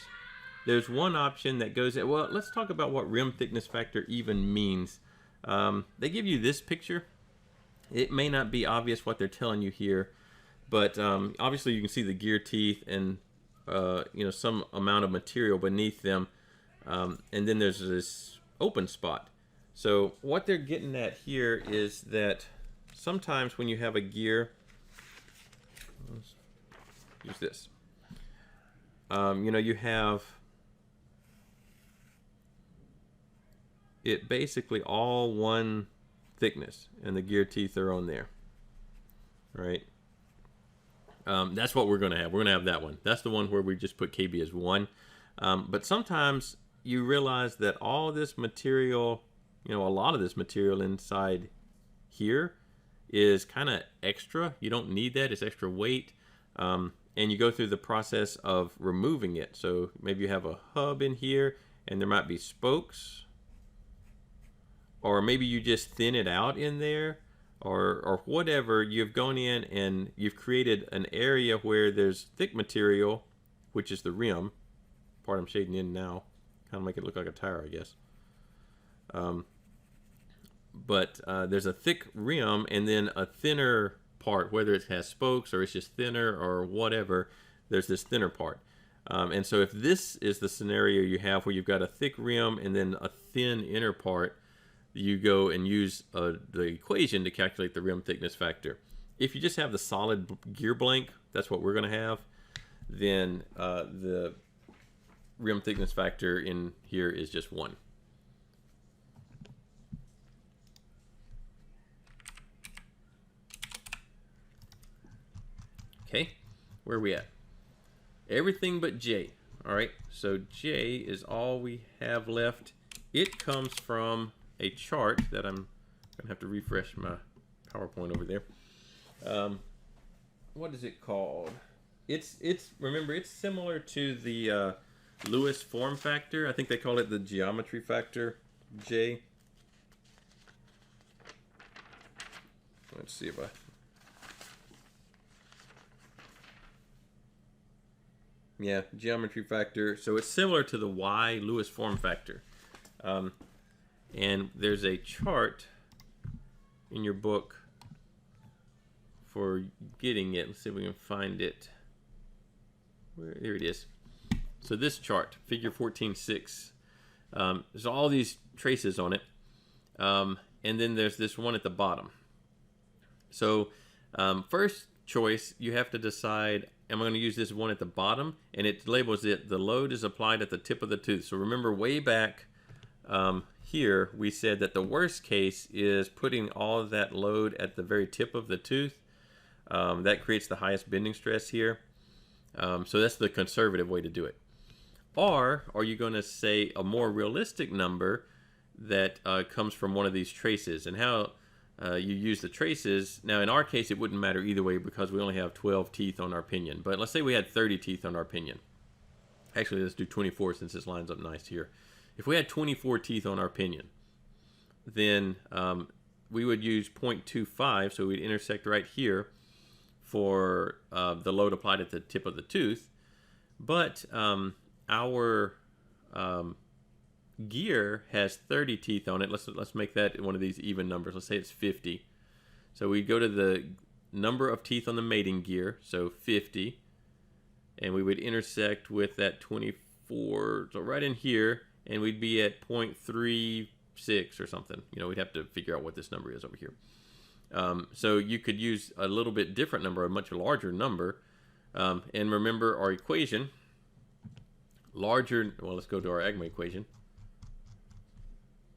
There's one option that goes, well, let's talk about what rim thickness factor even means. They give you this picture. It may not be obvious what they're telling you here, but obviously you can see the gear teeth and some amount of material beneath them, and then there's this open spot. So what they're getting at here is that sometimes when you have a gear, let's use this, you have it basically all one thickness, and the gear teeth are on there, right? That's what we're going to have. We're going to have that one. That's the one where we just put KB as 1. But sometimes you realize that all this material, a lot of this material inside here is kind of extra. You don't need that. It's extra weight. And you go through the process of removing it. So maybe you have a hub in here, and there might be spokes. Or maybe you just thin it out in there, or whatever. You've gone in and you've created an area where there's thick material, which is the rim part I'm shading in now, kind of make it look like a tire, I guess. But there's a thick rim and then a thinner part, whether it has spokes or it's just thinner or whatever. There's this thinner part. And so if this is the scenario you have where you've got a thick rim and then a thin inner part, you go and use the equation to calculate the rim thickness factor. If you just have the solid gear blank, that's what we're going to have, then the rim thickness factor in here is just 1. Okay, where are we at? Everything but J. All right, so J is all we have left. It comes from a chart that I'm gonna have to refresh my PowerPoint over there. What is it called? Remember, it's similar to the Lewis form factor. I think they call it the geometry factor, J. Let's see if geometry factor. So it's similar to the Y Lewis form factor. And there's a chart in your book for getting it. Let's see if we can find it. Here it is. So this chart, figure 14.6, there's all these traces on it. And then there's this one at the bottom. So first choice, you have to decide, am I going to use this one at the bottom? And it labels it, the load is applied at the tip of the tooth. So remember way back here, we said that the worst case is putting all of that load at the very tip of the tooth. That creates the highest bending stress here. So that's the conservative way to do it. Or are you going to say a more realistic number that comes from one of these traces? And how you use the traces, now in our case it wouldn't matter either way because we only have 12 teeth on our pinion. But let's say we had 30 teeth on our pinion. Actually, let's do 24 since this lines up nice here. If we had 24 teeth on our pinion, then we would use 0.25, so we'd intersect right here for the load applied at the tip of the tooth. But our gear has 30 teeth on it. Let's make that one of these even numbers. Let's say it's 50. So we go to the number of teeth on the mating gear, so 50, and we would intersect with that 24, so right in here, and we'd be at 0.36 or something. We'd have to figure out what this number is over here. So you could use a little bit different number, a much larger number. And remember our equation, larger, well, let's go to our AGMA equation.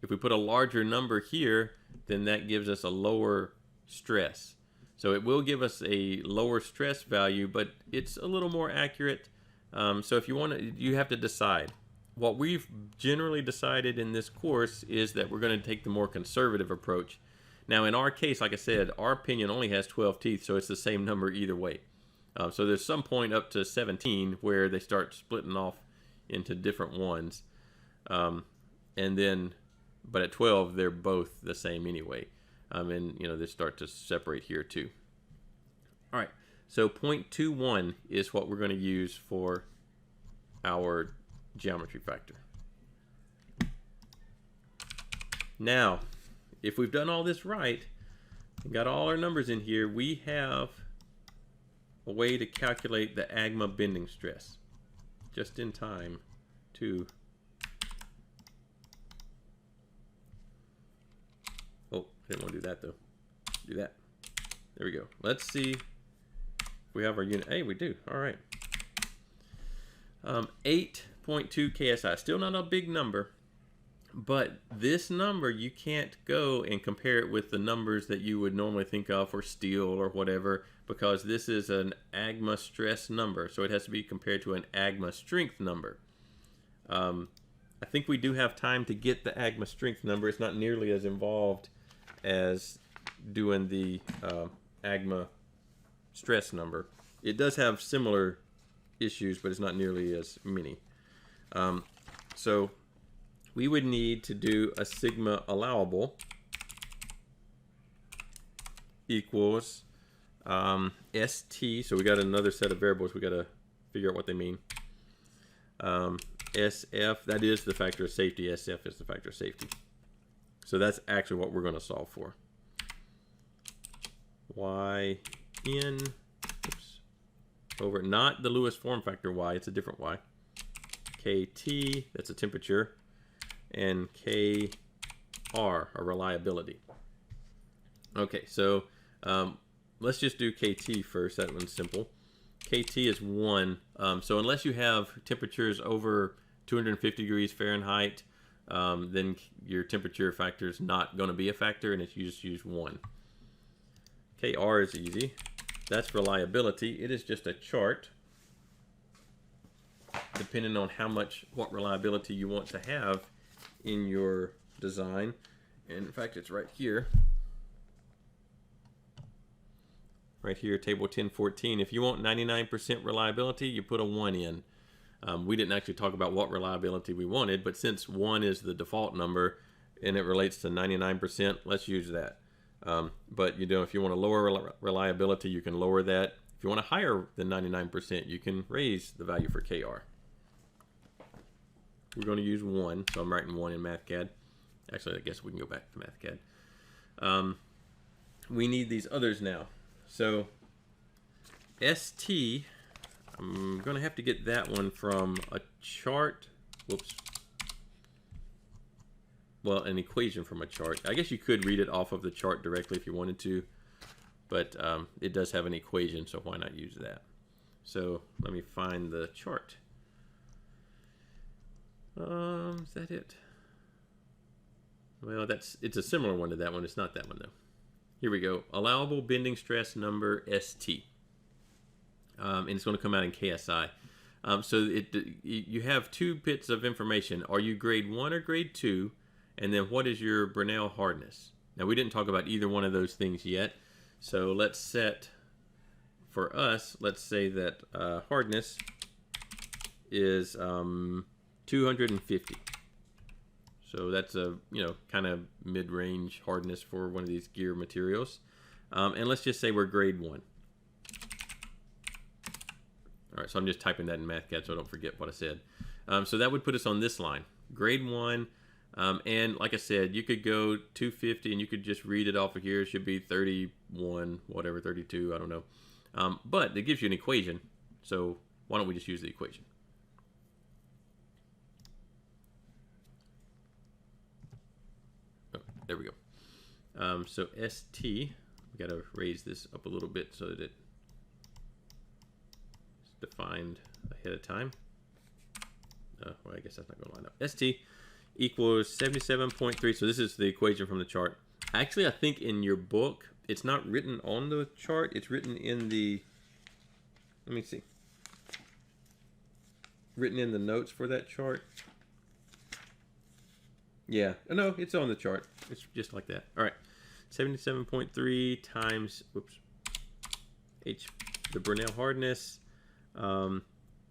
If we put a larger number here, then that gives us a lower stress. So it will give us a lower stress value, but it's a little more accurate. So if you want to, you have to decide. What we've generally decided in this course is that we're going to take the more conservative approach. Now, in our case, like I said, our pinion only has 12 teeth, so it's the same number either way. So there's some point up to 17 where they start splitting off into different ones. And then, but at 12, they're both the same anyway. And, you know, they start to separate here too. All right, so 0.21 is what we're going to use for our geometry factor. Now, if we've done all this right, and got all our numbers in here, we have a way to calculate the AGMA bending stress just in time to... Oh, I didn't want to do that though. Do that. There we go. Let's see if we have our unit. Hey, we do. All right. 8.2 KSI. Still not a big number. But this number, you can't go and compare it with the numbers that you would normally think of for steel or whatever, because this is an AGMA stress number. So it has to be compared to an AGMA strength number. I think we do have time to get the AGMA strength number. It's not nearly as involved as doing the AGMA stress number. It does have similar issues, but it's not nearly as many. So we would need to do a sigma allowable equals ST. So we got another set of variables. We got to figure out what they mean. SF, that is the factor of safety. SF is the factor of safety. So that's actually what we're going to solve for. YN, oops, over, not the Lewis form factor Y, it's a different Y. KT, that's a temperature, and KR, a reliability. Okay, so let's just do KT first. That one's simple. KT is 1. So unless you have temperatures over 250 degrees Fahrenheit, then your temperature factor is not going to be a factor, and you just use 1. KR is easy. That's reliability. It is just a chart depending on what reliability you want to have in your design. And in fact, it's right here. Right here, table 1014. If you want 99% reliability, you put a 1 in. We didn't actually talk about what reliability we wanted, but since 1 is the default number and it relates to 99%, let's use that. But you know, if you want a lower reliability, you can lower that. If you want a higher than 99%, you can raise the value for KR. We're going to use 1, so I'm writing 1 in MathCAD. Actually, I guess we can go back to MathCAD. We need these others now. So ST, I'm going to have to get that one from a chart. Whoops. Well, an equation from a chart. I guess you could read it off of the chart directly if you wanted to, but it does have an equation, so why not use that? So let me find the chart. Is that it? Well, it's a similar one to that one. It's not that one though. Here we go. Allowable bending stress number ST. And it's going to come out in KSI. So you have 2 bits of information. Are you grade 1 or grade 2? And then what is your Brinell hardness? Now, we didn't talk about either one of those things yet. So let's set, for us, let's say that hardness is 250. So that's a, kind of mid-range hardness for one of these gear materials. And let's just say we're grade 1. All right, so I'm just typing that in MathCAD so I don't forget what I said. So that would put us on this line, grade 1. And like I said, you could go 250 and you could just read it off of here. It should be 31, whatever, 32, I don't know. But it gives you an equation. So why don't we just use the equation? Oh, there we go. So ST, we got to raise this up a little bit so that it's defined ahead of time. Well, I guess that's not going to line up. ST equals 77.3. So this is the equation from the chart. Actually, I think in your book, it's not written on the chart. It's written in the, let me see. Written in the notes for that chart. Yeah, no, it's on the chart. It's just like that. All right. 77.3 times, whoops, the Burnell hardness. And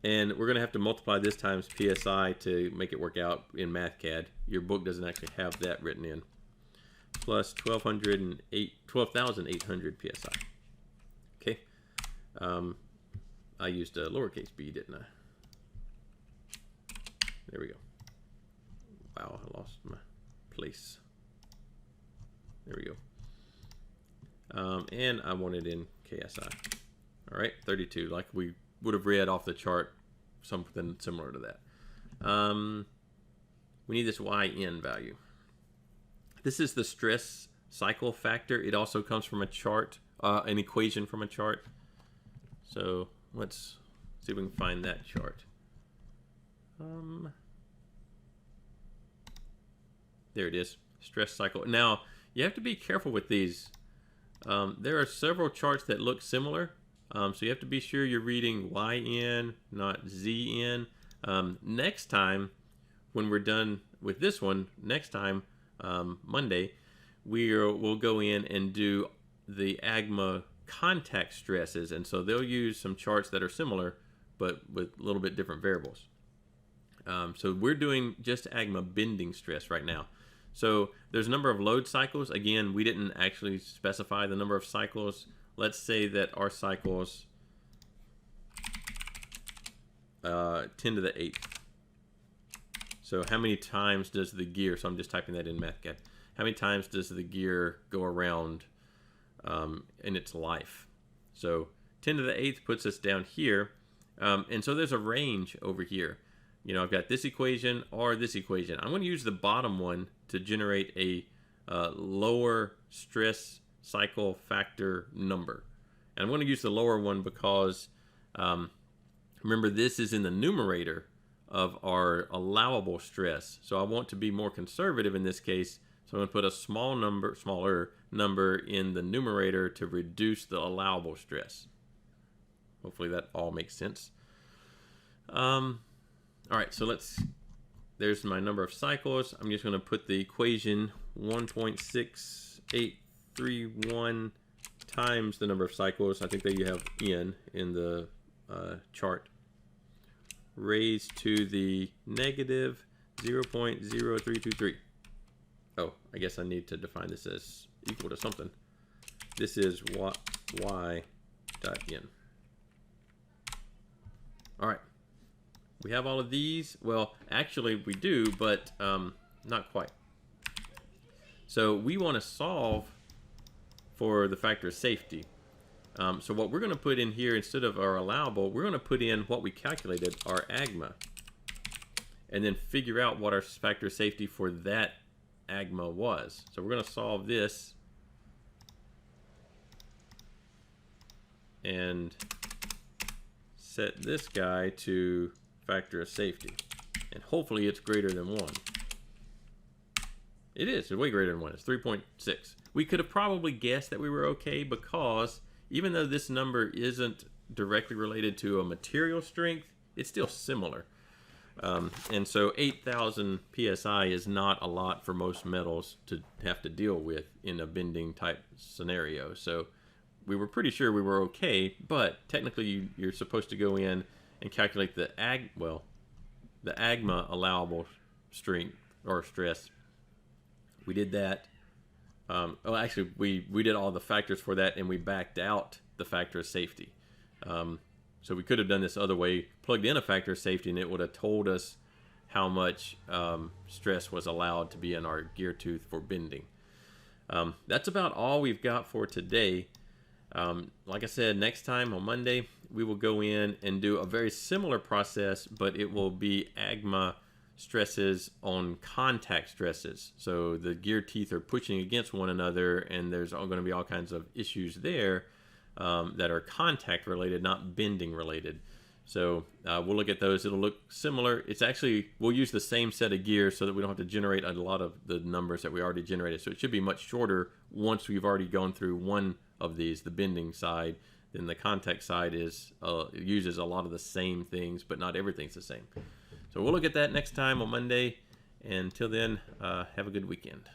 we're going to have to multiply this times PSI to make it work out in MathCAD. Your book doesn't actually have that written in. Plus 12,800 PSI. Okay. I used a lowercase b, didn't I? There we go. Wow, I lost my place. There we go. And I want it in KSI. All right, 32, like we would have read off the chart, something similar to that. We need this YN value. This is the stress cycle factor. It also comes from a chart, an equation from a chart. So let's see if we can find that chart. There it is, stress cycle. Now, you have to be careful with these. There are several charts that look similar. So you have to be sure you're reading YN, not ZN. Next time, when we're done with this one, next time, Monday, we'll go in and do the AGMA contact stresses. And so they'll use some charts that are similar, but with a little bit different variables. So we're doing just AGMA bending stress right now. So there's a number of load cycles. Again, we didn't actually specify the number of cycles. Let's say that our cycles 10 to the 8th. So how many times does the gear, so I'm just typing that in MathCAD, how many times does the gear go around in its life? So 10 to the 8th puts us down here. And so there's a range over here. You know, I've got this equation or this equation. I'm going to use the bottom one to generate a lower stress cycle factor number. And I'm going to use the lower one because, remember, this is in the numerator of our allowable stress. So I want to be more conservative in this case. So I'm going to put a smaller number in the numerator to reduce the allowable stress. Hopefully that all makes sense. All right, so there's my number of cycles. I'm just going to put the equation 1.6831 times the number of cycles. I think that you have N in the chart. Raised to the negative 0.0323. Oh, I guess I need to define this as equal to something. This is y dot n. All right. We have all of these. Well, actually we do, but not quite. So we want to solve for the factor of safety. So what we're going to put in here instead of our allowable, we're going to put in what we calculated, our AGMA, and then figure out what our factor of safety for that AGMA was. So we're going to solve this and set this guy to factor of safety, and hopefully it's greater than 1. It is. It's way greater than 1. It's 3.6. We could have probably guessed that we were okay because even though this number isn't directly related to a material strength, it's still similar. And so 8,000 PSI is not a lot for most metals to have to deal with in a bending type scenario. So we were pretty sure we were okay, but technically you're supposed to go in and calculate the AGMA allowable strength or stress. We did that. Well, actually, we did all the factors for that, and we backed out the factor of safety. So we could have done this other way, plugged in a factor of safety, and it would have told us how much stress was allowed to be in our gear tooth for bending. That's about all we've got for today. Like I said, next time on Monday, we will go in and do a very similar process, but it will be AGMA stresses on contact stresses. So the gear teeth are pushing against one another, and there's going to be all kinds of issues there that are contact related, not bending related. So we'll look at those. It'll look similar. It's actually, we'll use the same set of gears so that we don't have to generate a lot of the numbers that we already generated. So it should be much shorter once we've already gone through one of these, the bending side. Then the contact side uses a lot of the same things, but not everything's the same. So we'll look at that next time on Monday. And until then, have a good weekend.